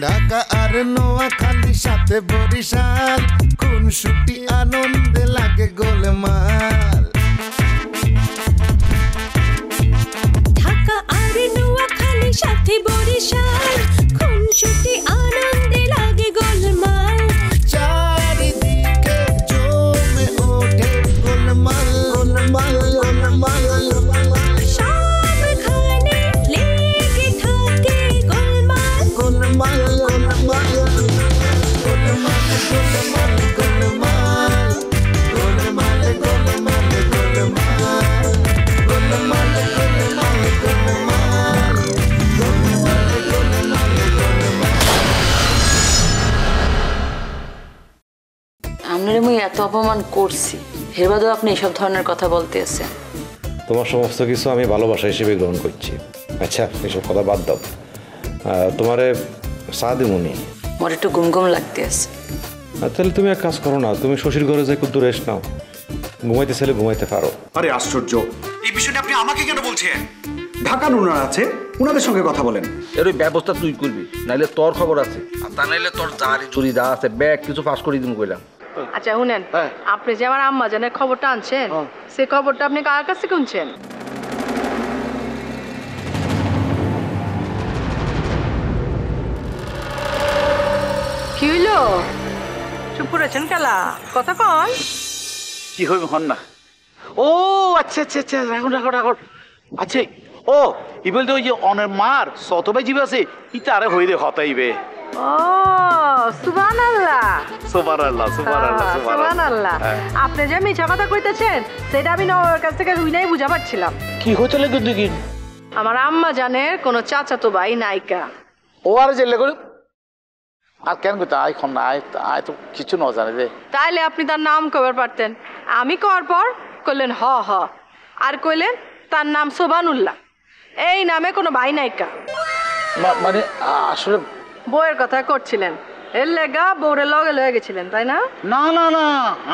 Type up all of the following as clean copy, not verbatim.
ঢাকা আর নোয়াখালী সাথে বরিশাল খুনসুটি আনন্দে লাগে গোলমাল ঢাকা আর নোয়াখালী সাথে বরিশাল খুনসুটি আনন্দে লাগে গোলমাল চারিদিকে জমে ওঠে গোলমাল গোলমাল গোলমাল সবখানে লেগে থাকে গোলমাল গোলমাল গোলমাল গোলমাল গোলমাল গোলমাল গোলমাল গোলমাল গোলমাল আপনার আমি এত অপমান করছি এর বাদেও আপনি এসব ধরনের কথা বলতে আছেন। তোমার সমস্ত কিছু আমি ভালোবাসা হিসেবে গ্রহণ করছি। আচ্ছা এসব কথা বাদ দাও, তোমারে চা দিমুনি। আমার একটু ঘুম ঘুম লাগতে আছে। তাহলে তুমি এক কাজ করো না, তুমি শ্বশুর ঘরে যাই একটু রেস্ট নাও, ঘুমাইতে চাইলে ঘুমাইতে পারো। আরে আশ্চর্য, এই বিষয়টা আপনি আমাকে কেন বলছেন? ঢাকার উনার আছে, উনাদের সঙ্গে কথা বলেন। এর ওই ব্যবস্থা তুই করবি, নাইলে তোর খবর আছে, আর তা নাইলে তোর জারি চুরি যা আছে ব্যাগ কিছু ফাঁস করে দিন কইলাম। আচ্ছা শুনেন, আপনি যে আমার আম্মা জানের খবরটা আনছেন সেই খবরটা আপনি কার কাছে শুনছেন? কি হইলো? চুপ করেছেন কেলা? কথা কন। কি হইবে হন না? ও আচ্ছা আচ্ছা আচ্ছা, রাখুন রাখুন রাখুন। আচ্ছা ও ই বলতে ওই যে অনের মার শতভাই জীব আছে ইটা আরে হইরে হতাইবে। ও সুবহানাল্লাহ সুবহানাল্লাহ সুবহানাল্লাহ সুবহানাল্লাহ। আপনি যে মিছা কথা কইতেছেন সেটা আমি নওয়ার কাছ থেকে রুইনাই বুঝা পাচ্ছিলাম। কি হইতে লাগে দেখি আমার আম্মা জানের কোনো চাচাতো ভাই নাইকা। ও আর জেলে করে আর কেন কইতা আই খন না আই তো কিছু না জানে যে। তাইলে আপনি তার নাম কবার পারতেন। আমি কওয়ার পর কইলেন হ হ, আর কইলেন তার নাম সোবানুল্লাহ। এই নামে কোনো ভাই নাইকা। মানে আসলে বউয়ের কথা করছিলেন, এর লেগা বউরে লগে লয়ে গেছিলেন তাই না? না না না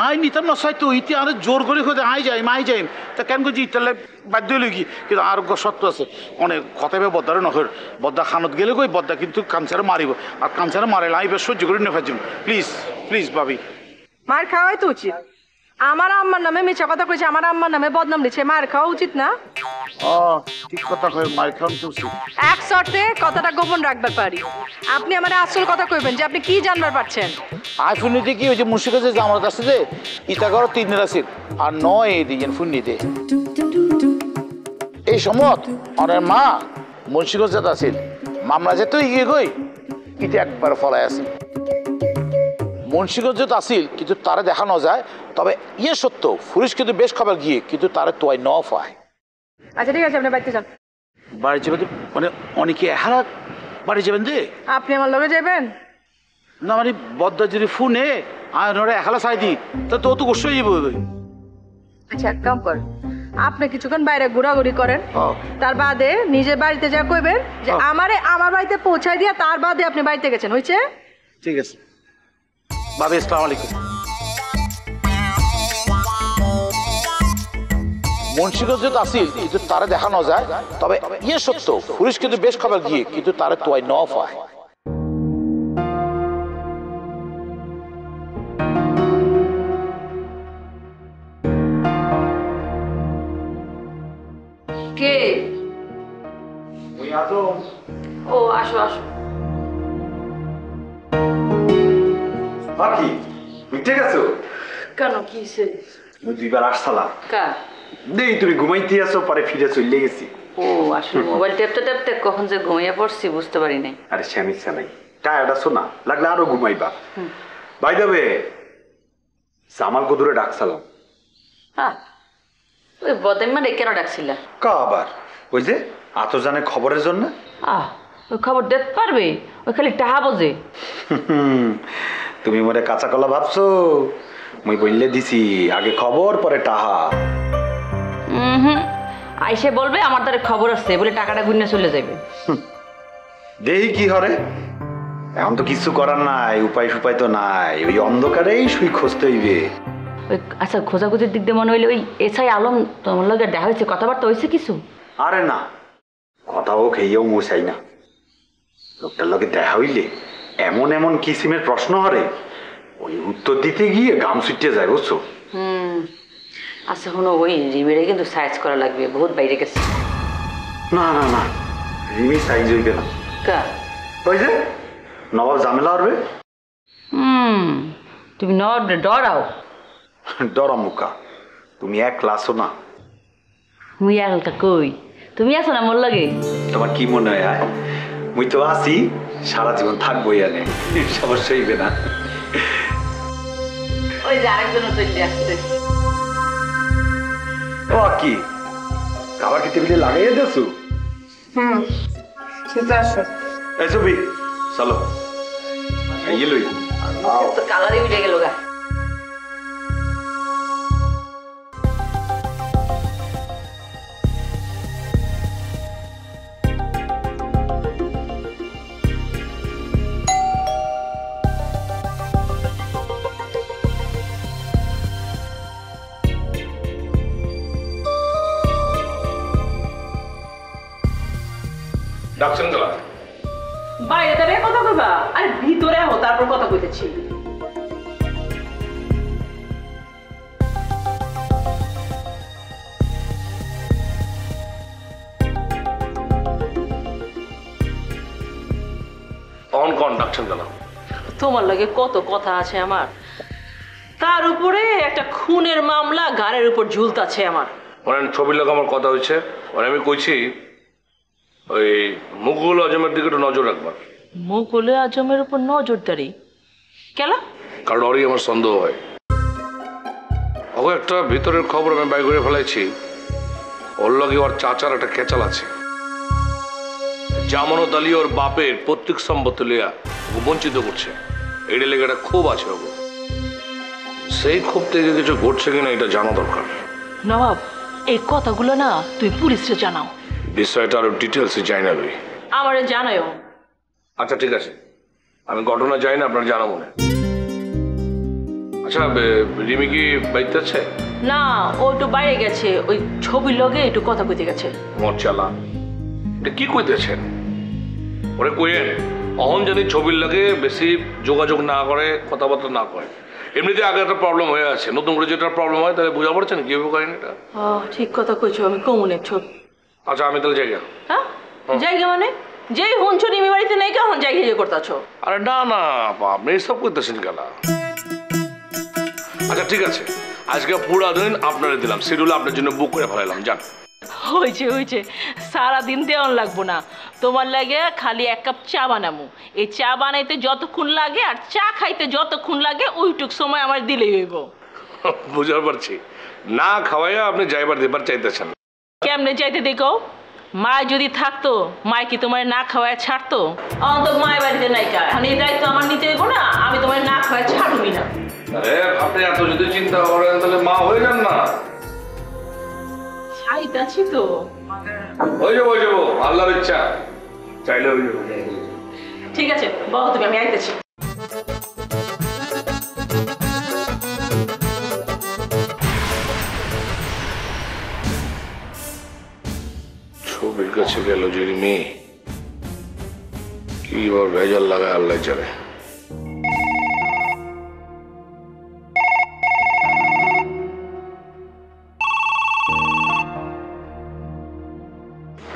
আই নিতাম না সাইতো ইতি আরে জোর করে খোঁজে আই যাই মাই যাই তা কেন করছি ইতালে বাধ্য হইলে কি, কিন্তু আর সত্য আছে অনেক কথাবে বদ্দারে নখের বদ্দা খানত গেলে কই বদ্দা কিন্তু কাঞ্চারে মারিব, আর কাঞ্চারে মারে আইবে সহ্য করে নেফার জন্য। প্লিজ প্লিজ ভাবি, মার খাওয়াই তো উচিত। আমার আম্মার নামে মিছা কথা কইছে, আমার আম্মার নামে বদনাম দিচ্ছে, মার খাওয়া উচিত না? ঠিক কথা কই, মার খাওয়া উচিত। এক শর্তে কথাটা গোপন রাখবার পারি। আপনি আমার আসল কথা কইবেন যে আপনি কি জানবার পারছেন। আইফোনতে কি হয়েছে মুর্শিদের যে আমার কাছে যে ইটা করো 3 দিন আছে আর 9 দিন ফোন নিতে এই সময় অনের মা মুন্সিগঞ্জ যেতে আছে মামলা যেত ইয়ে কই ইটা একবার ফলাই আছে মুন্সিগঞ্জ যেতে আসিল, কিন্তু তারা দেখানো যায়। তবে ইয়ে সত্য পুলিশ কিন্তু বেশ খবর গিয়ে কিন্তু তারা তোয়াই ন পায়। আচ্ছা ঠিক আছে, আপনি বাড়িতে যান। বাড়ি যাবেন মানে অনেকে এহারা বাড়ি যাবেন যে? আপনি আমার লগে যাবেন না মানে বদ্দা যদি ফোনে আর ওরা একালা চাই দি তা তো তো কষ্ট হয়ে যাবে। আচ্ছা এক কাম কর, আপনি কিছুক্ষণ বাইরে ঘোরাঘুরি করেন, তার বাদে নিজের বাড়িতে যা কইবেন যে আমারে আমার বাড়িতে পৌঁছায় দিয়া তার বাদে আপনি বাড়িতে গেছেন, হইছে? ঠিক আছে ভাবি, আসসালামু আলাইকুম। মুন্সিগঞ্জ যেটা আসিল কিন্তু তারা দেখানো যায়। তবে ইয়ে সত্য পুলিশ কিন্তু বেশ খবর গিয়ে কিন্তু তারা তোয়াই ন পায়। কে? ও আসো আসো। বাকি মিটে গেছো? কেন কি হইছে? দুইবার আসছালা কা নেই, তুমি ঘুমাইতে আসো পরে ফিরে চলে গেছি। ও আসলে মোবাইল টেপতে টেপতে কখন যে ঘুমিয়ে পড়ছি বুঝতে পারি নাই। আরে সমস্যা নাই, টায়ার্ড আছো না, লাগলে আরো ঘুমাইবা। বাই দ্য ওয়ে জামাল কদুরে ডাকছিলাম। হ্যাঁ ওই বদাইমারে কেন ডাকছিলা? কা আবার ওই যে আতজানের খবরের জন্য। ওই খবর দেখতে পারবে? ওই খালি টাহা বোঝে। তুমি মনে কাঁচা কলা ভাবছো? মুই বললে দিছি আগে খবর পরে টাহা। আইসে বলবে আমার দ্বারা খবর আছে বলে টাকাটা গুনে চলে যাবে। দেহি কি হরে, এখন তো কিছু করার নাই, উপায় সুপায় তো নাই, ওই অন্ধকারেই শুই খুঁজতে হইবে। ওই আচ্ছা খোঁজাখুঁজির দিক দিয়ে মনে হইলে ওই এসআই আলম তোমার লগে দেখা হয়েছে, কথাবার্তা হয়েছে কিছু? আরে না, কথাও খেয়েও মশাই না, লোকটার লগে দেখা হইলে এমন এমন কিসিমের প্রশ্ন হরে ওই উত্তর দিতে গিয়ে গাম ছুটে যায় বুঝছো। আচ্ছা শোনো, ওই রিমিরে কিন্তু সাইজ করা লাগবে, বহুত বাইরে গেছে। না না না, রিমি সাইজ হইবে না। কা ওই যে নবাব ঝামেলা হবে। তুমি ডরাও। ডরা মুখা, তুমি এক ক্লাসও না। মুই আলকা কই, তুমি আছো না মোর লাগে। তোমার কি মনে হয়? মুই তো আছি, সারা জীবন থাকবো এনে, সমস্যা হইবে না। ওই যে আরেকজন চলে আসছে। ও কি খাবার কি টেবিলে লাগাইয়া দেছো? সেটা আসো। এই ছবি চলো, এই লই তো কালারই উঠে গেল গা। ডাকছেন গলা বাইরে দাঁড়িয়ে কথা কইবা? আরে ভিতরে আহো, তারপর কথা কইতেছি। অন কন ডাকছেন গলা? তোমার লাগে কত কথা আছে আমার, তার উপরে একটা খুনের মামলা গাড়ির উপর ঝুলতাছে আমার। মানে ছবির লোক আমার কথা হয়েছে, মানে আমি কইছি ওই মুঘল আজমের দিকে একটু নজর রাখবার। মুঘল আজমের উপর নজরদারি কেন? কারণ ওরই আমার সন্দেহ হয়। ওকে একটা ভিতরের খবর আমি বাই করে ফেলাইছি, ওর লগে ওর চাচার একটা কেচাল আছে। জামানত আলী ওর বাপের পৈতৃক সম্পত্তি লিয়া ওকে বঞ্চিত করছে, এটা লেগে একটা ক্ষোভ আছে ওকে। সেই ক্ষোভ থেকে কিছু ঘটছে কিনা এটা জানা দরকার। নবাব, এই কথাগুলো না তুই পুলিশে জানাও। বিষয়টা আরো ডিটেলসে যাই না লই। আমারে জানাও। আচ্ছা ঠিক আছে, আমি ঘটনা যাই না, আপনার জানা মনে। আচ্ছা রিমি কি বাড়িতে আছে? না, ও একটু বাইরে গেছে, ওই ছবির লগে একটু কথা কইতে গেছে। মরচালা, এটা কি কইতেছেন? ওরে কইেন অহন জানি ছবির লাগে বেশি যোগাযোগ না করে, কথাবার্তা না করে। এমনিতে আগে একটা প্রবলেম হয়ে আছে, নতুন করে যেটা প্রবলেম হয় তাহলে বুঝা পড়ছেন কিভাবে করেন এটা। ঠিক কথা কইছো, আমি কমুনের ছবি। আচ্ছা আমি তাহলে জায়গা। হ্যাঁ জায়গা মানে যেই হুনছো রিমি বাড়িতে নাই কেমন জায়গা যে করতেছো? আরে না না, আপনি এইসব করতেছেন কেন? আচ্ছা ঠিক আছে, আজকে পুরা দিন আপনারে দিলাম, শিডিউল আপনার জন্য বুক করে ফেলাইলাম, যান। হয়েছে সারাদিন দেওয়ান লাগবো না, তোমার লাগে খালি এক কাপ চা বানামু। এই চা বানাইতে যতক্ষণ লাগে আর চা খাইতে যতক্ষণ লাগে ওইটুক সময় আমার দিলেই হইব। বুঝতে পারছি, না খাওয়াইয়া আপনি যাইবার দিবার চাইতেছেন। কেমনে চাইতে দেখো? মায় যদি থাকতো, মায় কি তোমার না খাওয়ায় ছাড়তো? আমার তো মায়ের বাড়িতে নাই, এখন এই দায়িত্ব আমার নিতে হইব না, আমি তোমার না খাওয়ায় ছাড়বি না। আরে আপনি এত যদি চিন্তা করেন তাহলে মা হয়ে যান না। চাইতাছি তো, হয়ে যাবো, আল্লাহর ইচ্ছা, চাইলে হয়ে যাবো। ঠিক আছে বলো তুমি, আমি আইতেছি। ছবির কাছে গেল যে মেয়ে, কি ভেজাল লাগায় আল্লাহ জানে।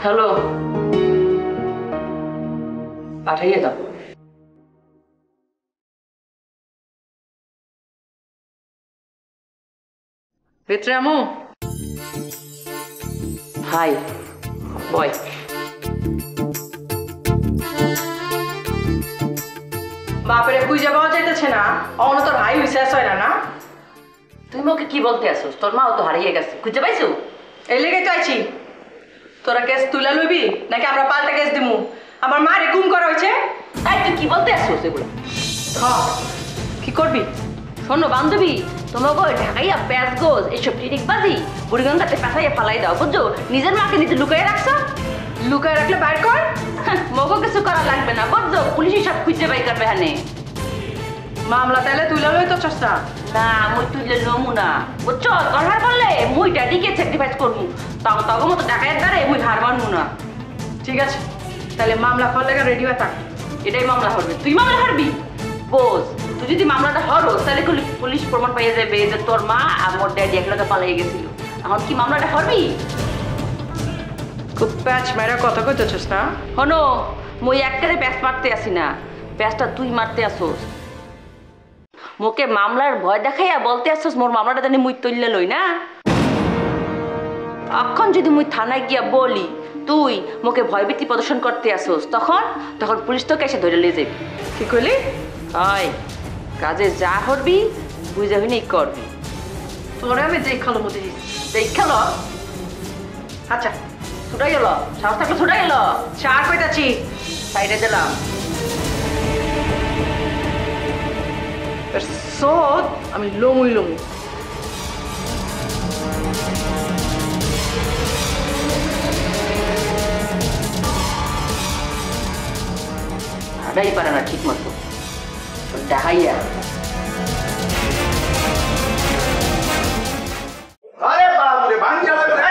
হ্যালো, পাঠাইয়ে দাও। ভিতরে আমু ভাই বয়। বাপেরে খুঁজে পাওয়া যাইতেছে না, অন্য তোর ভাই বিশ্বাস হয় না। না তুমি ওকে কি বলতে আসো? তোর মাও তো হারিয়ে গেছে, খুঁজে পাইছো? এই লেগে চাইছি, তোরা কেস তুলে লইবি নাকি আমরা পাল্টা কেস দিমু? আমার মারে গুম করা হয়েছে। তাই তুই কি বলতে আসছো সেগুলো? কি করবি? শোনো বান্ধবী, তোমাকে ওই ঢাকাইয়া প্যাঁচ গোজ এইসব টিনিক বাজি বুড়িগঙ্গাতে পেঁচাইয়া ফালাই দাও, বুঝছো? নিজের মাকে নিজে লুকাইয়ে রাখছো। লুকায় রাখলে বাইর কর। মগো কিছু করা লাগবে না, বুঝছো? পুলিশই সব খুঁজে বাই করবে হানে। মামলা তাইলে তুলে লই তো চেষ্টা না, মুই তুইলে নমু না, বুঝছো? দরকার বললে মুই ড্যাডিকে স্যাক্রিফাইস করবো, তখন মতো ঢাকাইয়ের দ্বারে মুই হার মানবো না। ঠিক আছে, তাহলে মামলা ফল লেগে রেডি হয়ে থাক। এটাই মামলা হবে। তুই মামলা হারবি? বোঝ, তুই যদি মামলাটা হরো তাহলে পুলিশ প্রমাণ পাইয়ে যাবে যে তোর মা আর মোর ড্যাডি একলাগে পালিয়ে গেছিল। এখন কি মামলাটা হরবি? খুব প্যাচ মেরা কথা কইতেছিস না? হনো, মই একটারে প্যাচ মারতে আসি না, প্যাচটা তুই মারতে আসোস। মোকে মামলার ভয় দেখাইয়া বলতে আসোস মোর মামলাটা জানি মুই তুললে লই না। এখন যদি মুই থানায় গিয়া বলি তুই মোকে ভয়ভীতি প্রদর্শন করতে আসোস, তখন পুলিশ তোকে এসে ধরে লিয়ে যাবি। কি কইলি? হয় কাজে যা করবি বুঝে হইনি করবি। তোরে আমি দেখালো মধ্যে দেখালো? আচ্ছা ছুটাই গেল, সাহস থাকলে ছুটাই গেল। চার কইতাছি সাইডে দিলাম। সদ আমি লমুই লমু। হাঁটাই পারে না ঠিক মতো, দেখাইয়া। আরে বাবরে ভাঙা লাগবে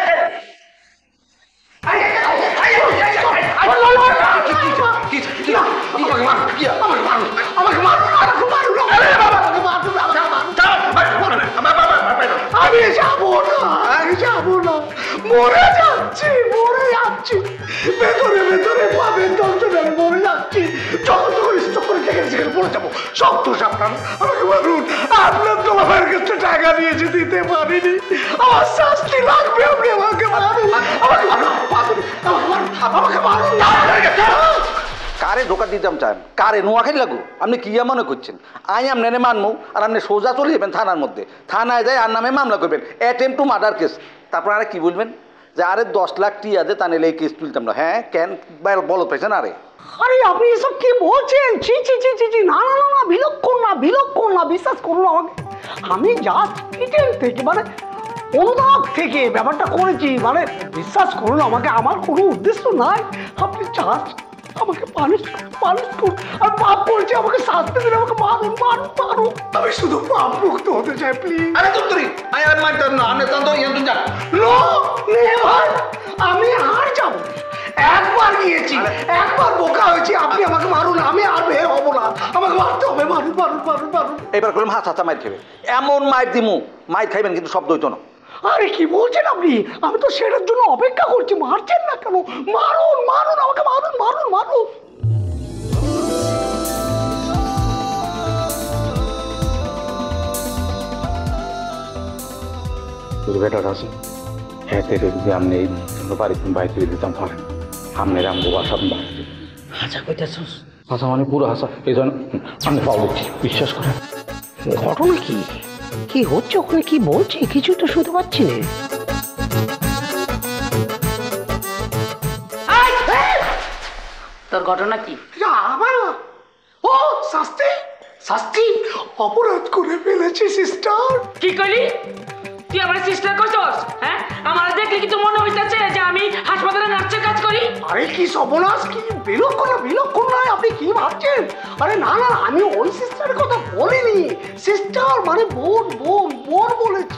আমি যাবো না মরে যাচ্ছি ভেতরে পাবেন দর্শন আমি মরে যাচ্ছি যত করে চক্করে যেখানে পড়ে যাবো শক্ত সাবধান আমাকে মারুন আপনার তোমার কাছে টাকা নিয়েছে দিতে পারিনি আমার শাস্তি লাগবে আপনি আমাকে মারুন আমাকে মারুন কারে ধোকা দিতাম চান কারে নোয়াখাই লাগু আপনি কি মনে করছেন আই আপনারে মানবো আর আপনি সোজা চলে যাবেন থানার মধ্যে থানায় যায় আর নামে মামলা করবেন অ্যাটেম্প টু মার্ডার কেস তারপর আরে কি বলবেন যে আরে 10 লাখ টিয়া দে তা নিলে এই কেস তুলতাম না হ্যাঁ কেন বলো পেয়েছেন আরে আরে আপনি এসব কি বলছেন ছি ছি ছি ছি ছি না বিলক্ষণ না বিশ্বাস করুন আমাকে আমি জাস্ট কিচেন থেকে মানে অনুদান থেকে ব্যাপারটা করেছি মানে বিশ্বাস করুন আমাকে আমার কোনো উদ্দেশ্য নাই আপনি জাস্ট আমাকে পানিশ করুন আর পাপ করেছি আমাকে শাস্তি দিন আমাকে মারুন আমি শুধু পাপ মুক্ত হতে চাই প্লিজ আরে তুই আই আর মারতাম না আপনি তখন তো যান নো নেভার আমি আর যাব একবার গিয়েছি একবার বোকা হয়েছি আপনি আমাকে মারুন আমি আর বের হব না আমাকে মারতে হবে মারুন এবার করলাম হাত মার খাবে এমন মার দিমু মার খাইবেন কিন্তু শব্দ হইতো না আরে কি বলছেন আপনি আমি তো সেটার জন্য অপেক্ষা করছি মারছেন না কেন মারুন আমাকে মারুন বেটার আছে হ্যাঁ তেরে যদি আপনি এই বাড়িতে বাইরে দিতাম পারেন আপনার আমি বাসা বাড়িতে হাসা কইতেছস হাসা মানে পুরো হাসা এই জন্য আমি পাবো বিশ্বাস করেন ঘটনা কি হচ্ছে ওখানে কি বলছে কিছু তো শুনতে পাচ্ছি না তোর ঘটনা কি? ও শাস্তি অপরাধ করে ফেলেছি সিস্টার কি কইলি? তুই আমার সিস্টার কইছস? হ্যাঁ আমার দেখলে কি তো মনে হইতাছে যে আমি হাসপাতালে নার্সের কাজ করি? আরে কি সর্বনাশ কি বিলক্ষণ নয় আপনি কি ভাবছেন আরে না আমি ওই সিস্টারের কথা বলিনি সিস্টার মানে বোন বলেছি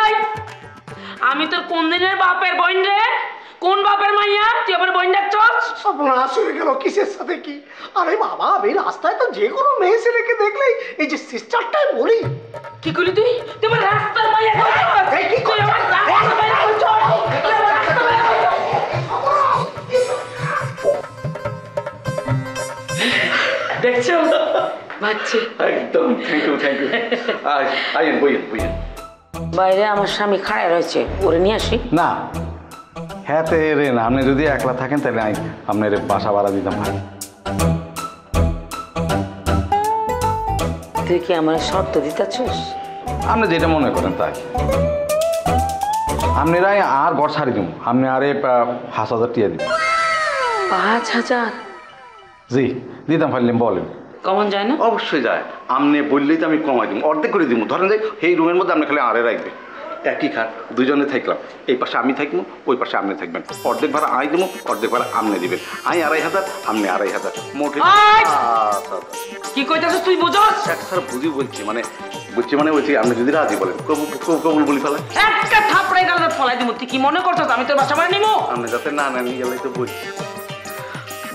এই আমি তোর কোন দিনের বাপের বোন রে? কোন বাপের মাইয়া তুই আমার বোন ডাকছস? সর্বনাশ হয়ে গেল কিসের সাথে কি আরে বাবা আমি রাস্তায় তো যে কোনো মেয়ে ছেলেকে দেখলেই এই যে সিস্টারটাই বলি কি করলি তুই? তুই আমার রাস্তার মাইয়া কইছস? এই কি তুই আমার রাস্তার মাইয়া কইছস? তুই আমার রাস্তার মাইয়া কইছস? দেখছো বাচ্চা একদম থ্যাংক ইউ আইন বইয়েন বাইরে আমার স্বামী খাড়ায় রয়েছে, ওরে নিয়ে আসি। না হ্যাঁ রে না আপনি যদি একলা থাকেন তাহলে আমি আপনার বাসা ভাড়া দিতাম পারেন তুই কি আমার শর্ত দিতেছস? আপনি যেটা মনে করেন তাই আপনারাই আর ঘর ছাড়ি দিব আপনি আরে 5,000 টিয়া দিবেন 5,000? জি দিতাম পারলেন বলেন কমন যায় না? অবশ্যই যায় আপনি বললেই তো আমি কমাই দিব অর্ধেক করে দিব ধরেন যে এই রুমের মধ্যে আপনি খালি আরে রাখবে একই খাট দুজনে থাকলাম এই পাশে আমি থাকবো ওই পাশে আপনি থাকবেন অর্ধেক ভাড়া আই দেবো অর্ধেক ভাড়া আপনি দিবেন আই 2,500 আপনি 2,500 মোটে কি কইতাছস তুই বুঝছস? স্যার বলছি বলছি আপনি যদি রাজি বলেন কবুল বলি ফেলেন একটা থাপড়াই গালে ফলাই দিমু। তুই কি মনে করছস আমি তোর বাসা ভাড়া নিমু? আপনি যাতে না নিয়ে গেলেই তো বলছি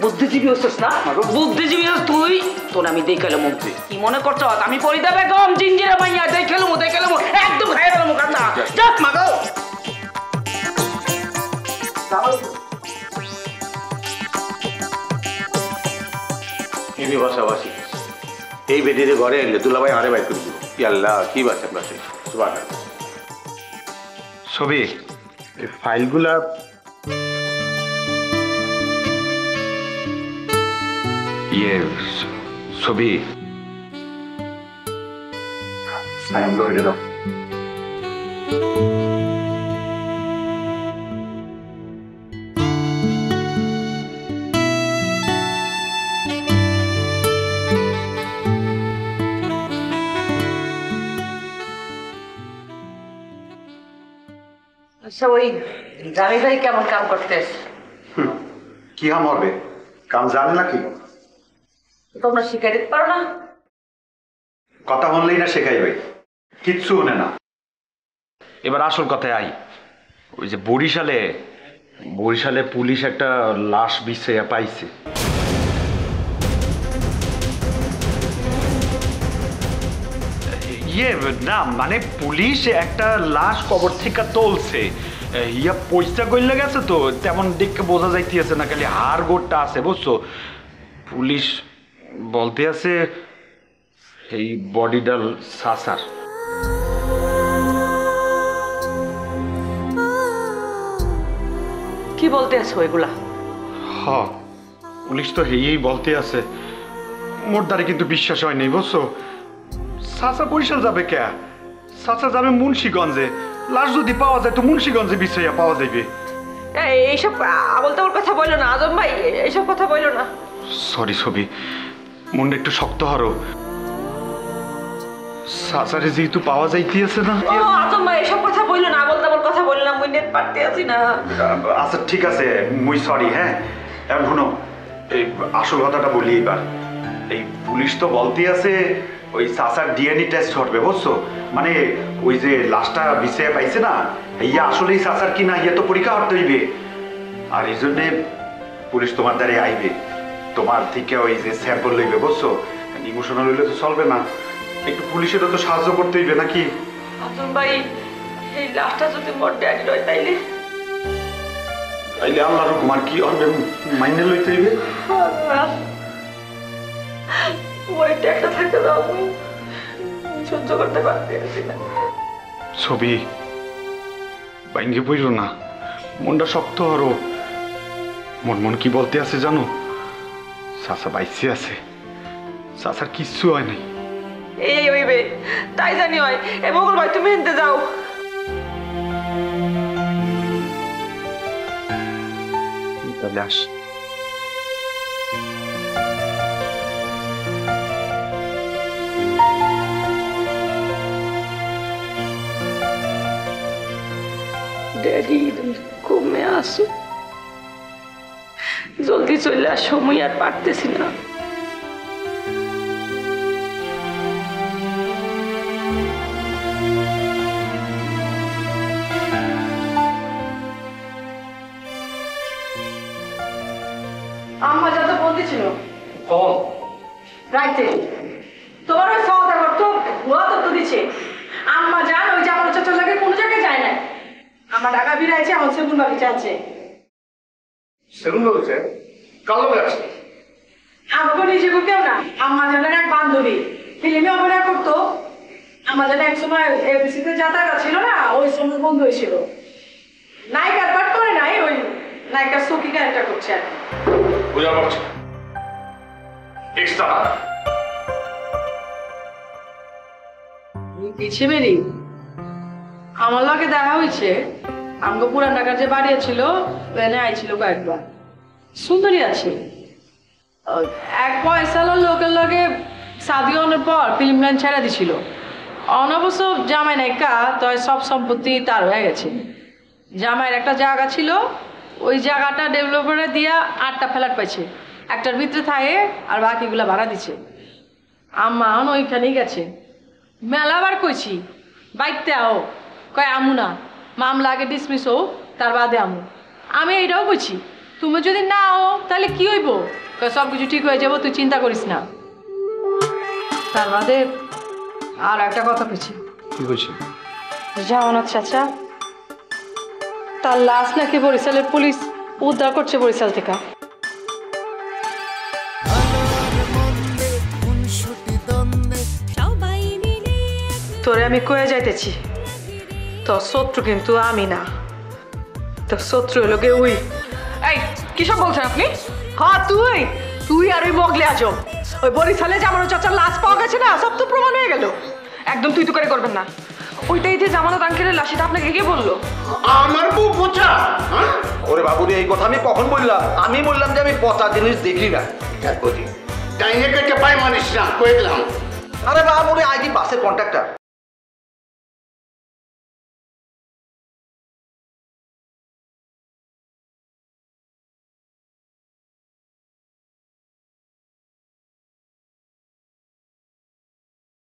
বুদ্ধিজীবী হচ্ছিস না বুদ্ধিজীবী হস তুই তোর আমি দেখালাম কি মনে করছো আমি পরিদা বেগম জিঞ্জিরা মাইয়া দেখালাম একদম খাই গেলাম কাঁচা যাক মাগো এমনি বাসাবাসি এই বেডিরে ঘরে এলে দুলাভাই আরে বাইক করে দিব আল্লাহ কি বাঁচেন বাসে ছবি ফাইলগুলা ছবি সাইন করে দাও আচ্ছা ওই জামি ভাই কেমন কাম করতেছ কি হাম হবে কাম জানে নাকি তোমরা শিখাই দিতে পারো না কথা বললেই না শেখাইবে কিচ্ছু শুনে না এবার আসল কথায় আই ওই যে বরিশালে পুলিশ একটা লাশ বিছাইয়া পাইছে না মানে পুলিশ একটা লাশ কবর থেকে তুলছে ইয়া পয়সা কইলে গেছে তো তেমন দেখে বোঝা যাইতেছে না খালি হাড় গোড়টা আছে বুঝছো পুলিশ বলতে আছে এই বডিটা সাসার কি বলতে আছো এগুলা হ্যাঁ পুলিশ তো হেই বলতে আছে মোর দ্বারে কিন্তু বিশ্বাস হয় নাই বুঝছো সাসা বরিশাল যাবে কে সাসা যাবে মুন্সিগঞ্জে লাশ যদি পাওয়া যায় তো মুন্সিগঞ্জে বিছাইয়া পাওয়া যাবে এইসব আবল তাবল কথা বললো না আজম ভাই এইসব কথা বললো না সরি ছবি মনটা একটু শক্ত হারো সাসারে যেহেতু পাওয়া যাইতেছে না আজম ভাই এসব কথা বললো না আবল তাবল কথা বললো না মুই নেট পারতে আছি না আচ্ছা ঠিক আছে মুই সরি হ্যাঁ এখন শুনো এই আসল কথাটা বলি এবার এই পুলিশ তো বলতে আছে ওই সাসার ডিএনএ টেস্ট হবে বুঝছো মানে ওই যে লাশটা বিছে পাইছে না ইয়া আসলেই সাসার কি না ইয়া তো পরীক্ষা করতে হইবে আর এই জন্যে পুলিশ তোমার দ্বারে আইবে তোমার থেকে ওই যে স্যাম্পল লইবে বুঝছো ইমোশনাল হইলে তো চলবে না একটু পুলিশেরও তো সাহায্য করতে হইবে নাকি আজম ভাই এই লাশটা যদি মোর ড্যাডি হয় তাইলে আল্লাহর হুকুম আর কি হবে মাইনে লইতে হইবে ওইটা একটা থাকতে দাও সহ্য করতে পারতেছি না ছবি বাইঙ্গে বইল না মনটা শক্ত হরো মন কি বলতে আছে জানো চাচা বাইসে আছে চাচার কিচ্ছু হয় নাই এই হইবে তাই জানি হয় এ মোগল ভাই তুমি এনতে যাও তাহলে আস ড্যাডি তুমি কমে আসো জলদি চলে আস সময় আর পারতেছি না আম্মা যত বলতেছিল কখন রাইতে তোমার ওই সওদা করতো ভুয়া তত্ত্ব দিচ্ছে আম্মা জান ওই জামানো চাচার লাগে কোনো জায়গায় যায় না আমার ঢাকা বিরাইছে আমার সেগুন বাগিচা আছে সেগুন বলছে কাল লোক আছে আমাকে নিজে কেউ না আম্মা জানের এক বান্ধবী ফিল্মে অভিনয় করতো আমার জানে এক সময় এবিসিতে যাতায়াত ছিল না ওই সময় বন্ধ হয়েছিল নায়িকার পাঠ করে নাই ওই নায়িকার সখী ক্যারেক্টার করছে আর বুঝা পারছি এক্সট্রা পিছিয়ে বেরি আমার লগে দেখা হয়েছে আমাকে পুরান ঢাকার যে বাড়ি ছিল এনে আইছিল কয়েকবার সুন্দরী আছে এক পয়সালো লোকের লগে সাদি হওয়ার পর ফিল্ম লাইন ছেড়ে দিছিল অনবশ্য জামাই নায়িকা তো সব সম্পত্তি তার হয়ে গেছে জামাইয়ের একটা জায়গা ছিল ওই জায়গাটা ডেভেলপারে দিয়া 8টা ফ্ল্যাট পাইছে একটার ভিতরে থাকে আর বাকিগুলো ভাড়া দিছে আম্মা ওইখানেই গেছে মেলাবার কইছি বাইকতে আও কয় আমু না মামলা আগে ডিসমিস হোক তার বাদে আমু আমি এইটাও কইছি তুমি যদি না হও তাহলে কি হইব? সব কিছু ঠিক হয়ে যাবো, তুই চিন্তা করিস না। তার বাদে আর একটা কথা কইছি। কি কইছি? জামানত চাচা তার লাশ নাকি বরিশালের পুলিশ উদ্ধার করছে বরিশাল থেকে। সবাই মিলে তোরে আমি কয়ে যাইতেছি, তোর শত্রু কিন্তু আমি না, তোর শত্রু হলো গে উই। এই কিসব বলছেন আপনি? হ্যাঁ তুই তুই আর ওই বগলে আজম, ওই বরিশালে জামানত চাচার লাশ পাওয়া গেছে না, সব তো প্রমাণ হয়ে গেল। একদম তুই তো করে করবেন না। ওইটাই যে জামানত আঙ্কেলের লাশ, সেটা আপনাকে কে বললো? আমার বউ পচা। ওরে বাবুরে, এই কথা আমি কখন বললাম? আমি বললাম যে আমি পচা জিনিস দেখি না। ডাইনে কেটে পাই মানিস না, কয়ে দিলাম। আরে বাবুরে, আগে বাসের কন্ট্রাক্টর